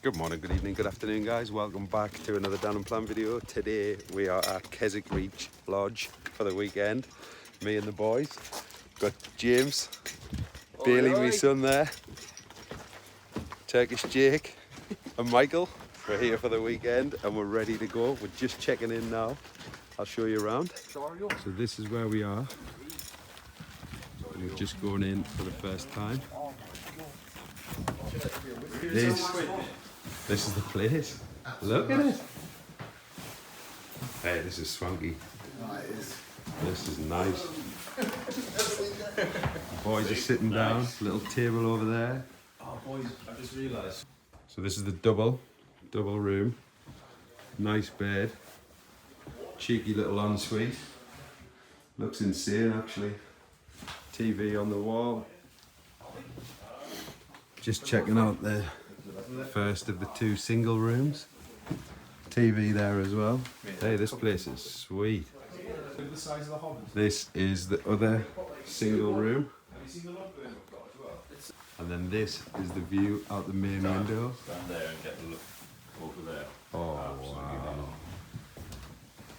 Good morning, good evening, good afternoon guys. Welcome back to another Unplanned video. Today we are at Keswick Lodge for the weekend. Me and the boys. Got James, Bailey, my son there, Turkish Jake and Michael. We're here for the weekend and we're ready to go. We're just checking in now. I'll show you around. So this is where we are. We're just going in for the first time. This is the place. Look at it. Hey, this is swanky. This is nice. The boys are sitting down. Little table over there. Oh boys, I just realised. So this is the double room. Nice bed. Cheeky little ensuite. Looks insane actually. TV on the wall. Just checking out the first of the two single rooms. TV there as well. Hey, this place is sweet. This is the other single room. And then this is the view out the main window. Stand there and get a look over there. Oh wow.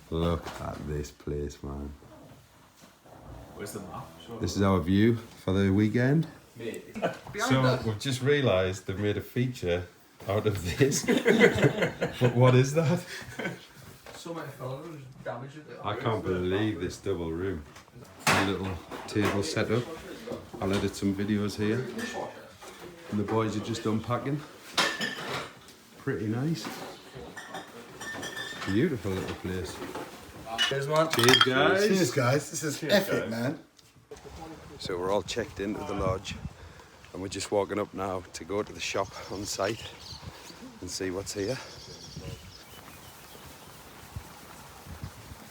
Look at this place, man. Where's the map? This is our view for the weekend. Mate. So we've just realised they've made a feature out of this. But what is that? So many fellas damaged it. I can't believe this double room. A little table set up. I'll edit some videos here. And the boys are just unpacking. Pretty nice. Beautiful little place. Cheers, man. Cheers, guys. Cheers, guys. This is epic, man. So we're all checked into the lodge and we're just walking up now to go to the shop on site and see what's here.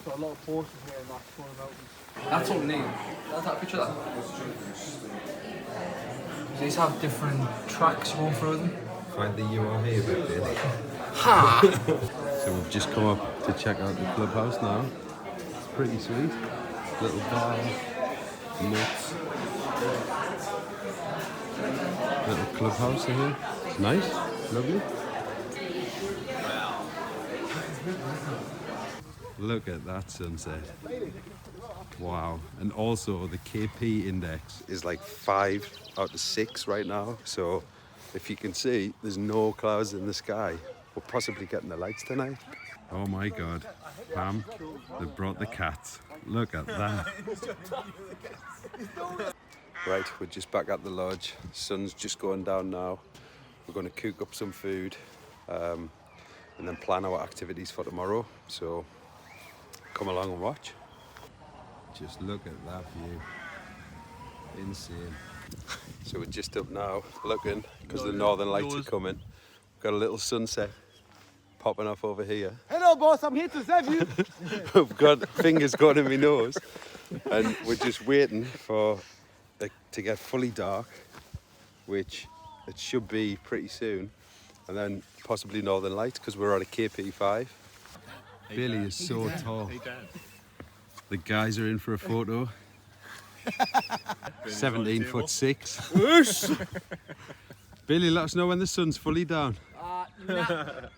Got a lot of horses here and that's one about them. That's all we need. That's that picture of that. These have different tracks going through them. Find the you are here bit there. Ha! So we've just come up to check out the clubhouse now. It's pretty sweet. Little bar, nuts. Little clubhouse in here. It's nice, lovely. Look at that sunset. Wow. And also the KP index is like 5 out of 6 right now. So if you can see, there's no clouds in the sky. We're possibly getting the lights tonight. Oh my God. Pam, they brought the cats. Look at that. Right, we're just back at the lodge. Sun's just going down now. We're going to cook up some food and then plan our activities for tomorrow. So come along and watch. Just look at that view. Insane. So we're just up now looking because the northern lights are coming. We've got a little sunset popping off over here. Hello, boss. I'm here to save you. We've got fingers going in my nose and we're just waiting for it to get fully dark, which it should be pretty soon, and then possibly northern lights because we're on a KP5. Billy is so tall. The guys are in for a photo. 17'6". Billy, let us know when the sun's fully down. That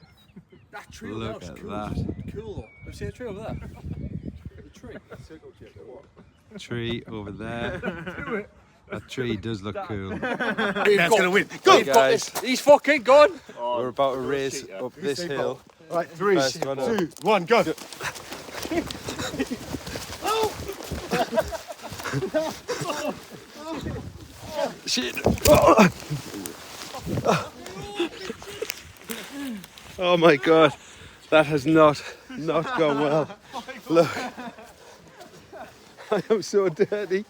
tree Look at cool. that. Cool though. Have you seen a tree over there? The tree. Tree over there. That tree does look cool. That's gonna win. Go, guys. He's fucking gone. We're about to race up this hill. Right, 3, First one up. 2, 1, go. Shit. Oh my God, that has not gone well. Look, I am so dirty,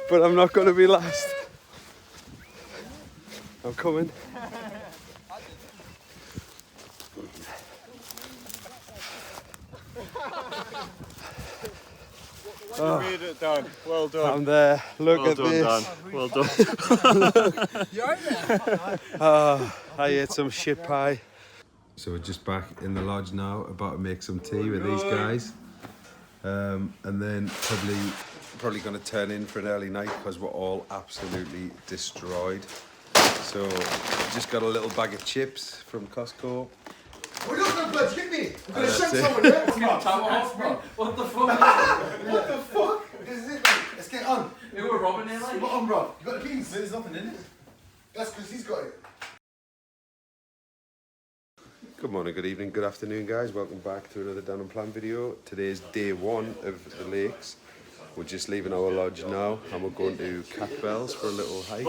but I'm not going to be last. I'm coming. You made it, Dan. Well done. I'm there. Look at this. Dan. Well done. You're out there. I ate some shit pie. So we're just back in the lodge now, about to make some tea with these guys. And then probably going to turn in for an early night because we're all absolutely destroyed. So just got a little bag of chips from Costco. We're not gonna blood hit me. We're gonna That's shank it. someone there. What the fuck? What the fuck? This is it, mate. Let's get on. Who were robbing it like? What on, bro? You got the keys? There's nothing in it. That's because he's got it. Good morning, good evening, good afternoon, guys. Welcome back to another Unplanned video. Today is day one of the lakes. We're just leaving our lodge now and we're going to Cat Bells for a little hike.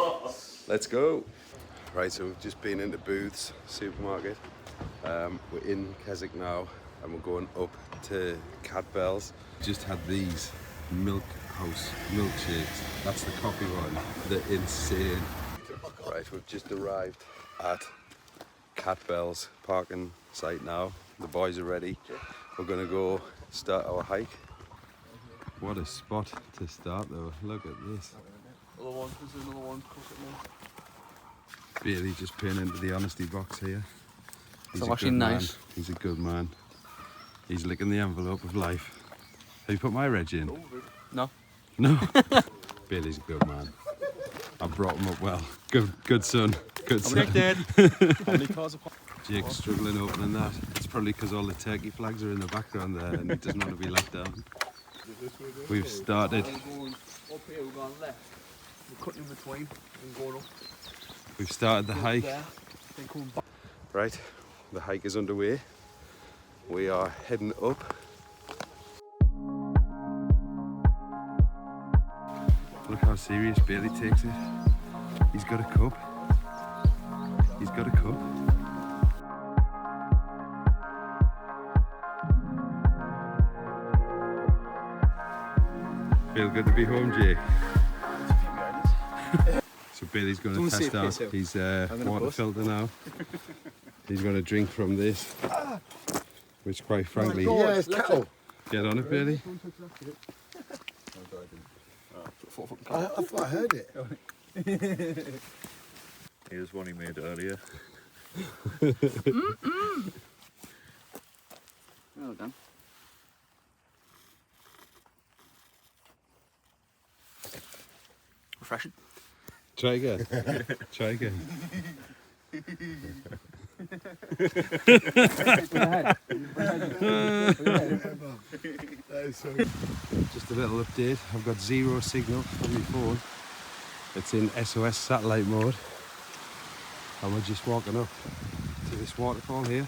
Let's go. Right, so we've just been into Booth's supermarket. We're in Keswick now and we're going up to Cat Bells. Just had these milk house milkshakes. That's the coffee one. They're insane. Right, we've just arrived at Cat Bells parking site now. The boys are ready. We're gonna go start our hike. What a spot to start though. Look at this. Another one, there's another one. Really just paying into the honesty box here. He's So a actually good nice. man. He's a good man. He's licking the envelope of life. Have you put my reg in? No. No. Bailey's a good man. I brought him up well. Good son. Good son. Jake's struggling opening that. It's probably because all the turkey flags are in the background there and he doesn't want to be let down. We've started. We're going up here, we're going left. We're cutting in between and going up. We've started the hike. There, then coming back. Right, the hike is underway. We are heading up. Look how serious Bailey takes it. He's got a cup. He's got a cup. Feel good to be home, Jake. So Bailey's going to test out his water filter now. He's going to drink from this, which quite frankly, Yeah, it's kettle. get on it, Bailey. I thought I heard it. Here's one he made earlier. Well done. Refreshing. Try again. Try again. Just a little update. I've got zero signal on my phone. It's in SOS satellite mode. And we're just walking up to this waterfall here.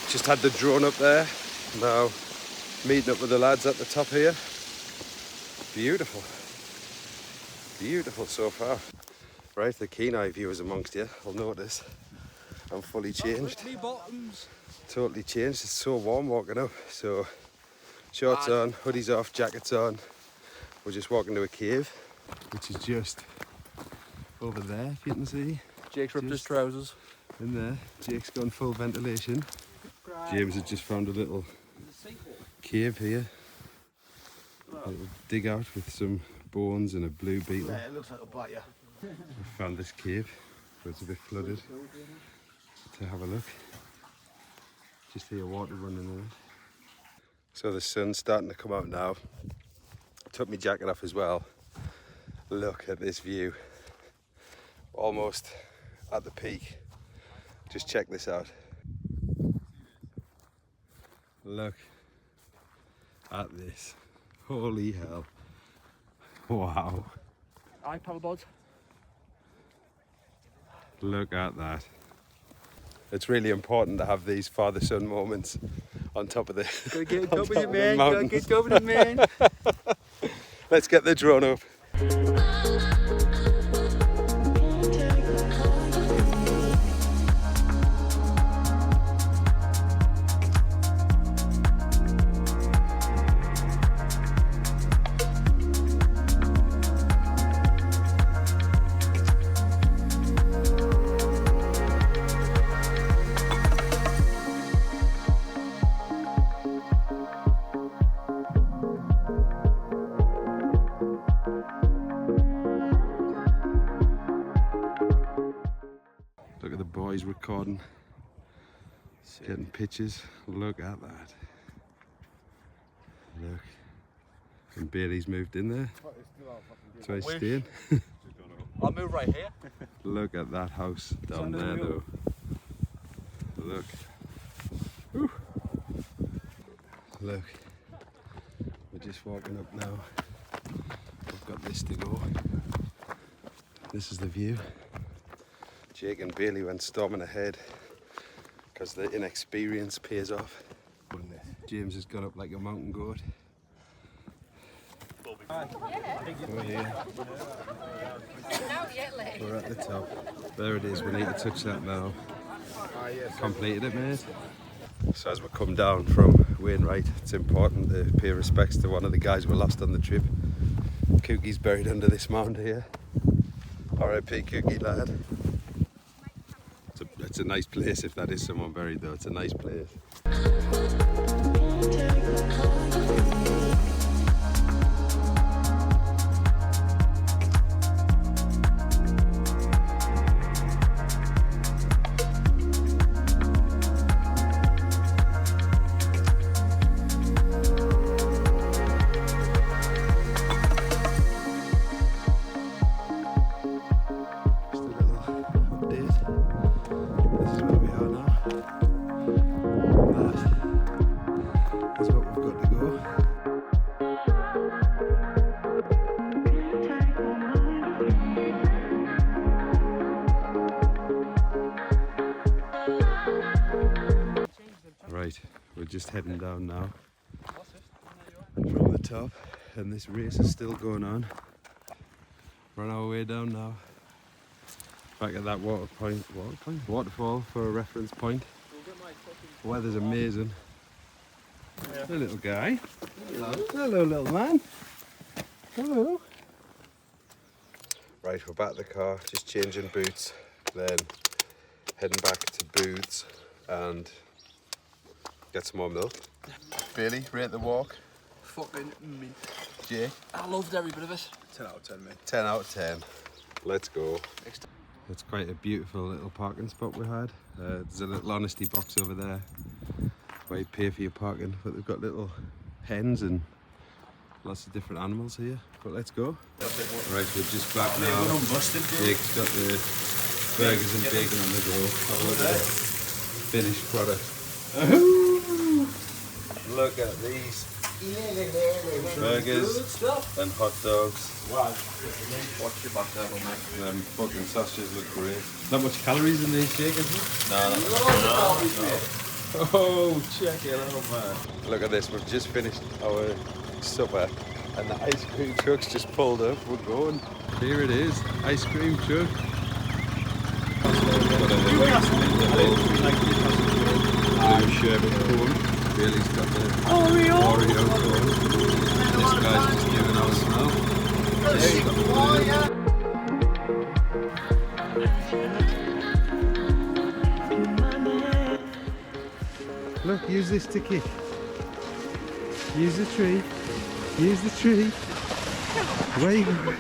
Just had the drone up there. Now meeting up with the lads at the top here. Beautiful. Beautiful so far. Right, the keen eye viewers amongst you will notice I'm fully changed. Totally changed. It's so warm walking up. So shorts on, hoodies off, jackets on. We're just walking to a cave, which is just over there, if you can see. Jake's ripped his trousers. In there, Jake's gone full ventilation. James has just found a little cave here. A little dig out with some bones and a blue beetle. Yeah, it looks like a bite, yeah. I found this cave, but it's a bit flooded. To have a look. Just hear water running in it. So the sun's starting to come out now. Took my jacket off as well. Look at this view. Almost at the peak. Just check this out. Look at this. Holy hell. Wow. Aye, paddleboard. Look at that. It's really important to have these father-son moments on top of the Gotta get on up with top it, of the man. Gotta mountains. get up with it, man. Let's get the drone up. Look at the boys recording, getting pictures. Look at that. Look. And Bailey's moved in there. That's why he's staying. I'll move right here. Look at that house down there though. Look. Woo. Look. We're just walking up now. We've got this to go. This is the view. Jake and Bailey went storming ahead because the inexperience pays off. James has got up like a mountain goat. We're here. We're at the top. There it is. We need to touch that now. Completed it, mate. So as we come down from Wainwright, it's important to pay respects to one of the guys we lost on the trip. Cookie's buried under this mound here. R.I.P. Cookie lad. It's a nice place if that is someone buried though. It's a nice place. Right, we're just heading down now from the top, and this race is still going on. We're on our way down now. Back at that waterfall for a reference point. The weather's amazing. The little guy. Hello. Hello, little man. Hello. Right, we're back at the car, just changing boots, then heading back to Booths and get some more milk. Bailey, rate the walk. Fucking mint. Jay? I loved every bit of it. 10 out of 10, mate. 10 out of 10. Let's go. It's quite a beautiful little parking spot we had. There's a little honesty box over there where you pay for your parking, but they've got little hens and lots of different animals here. But let's go. Right, we're just back now. Jake's got the burgers and bacon on the go. Have a look at the finished product. Look at these burgers and hot dogs. Watch your back there, mate. Them fucking sausages look great. Not much calories in these, Jake, is there? No. Oh, check it out, man. Look at this, we've just finished our supper and the ice cream truck's just pulled up. We're going. Here it is, ice cream truck. Sherbet cone. Bailey's got the Oreo cone. This guy's just giving out a smell. Jake's got the Look, use this to kick. Use the tree. Use the tree. Where you going?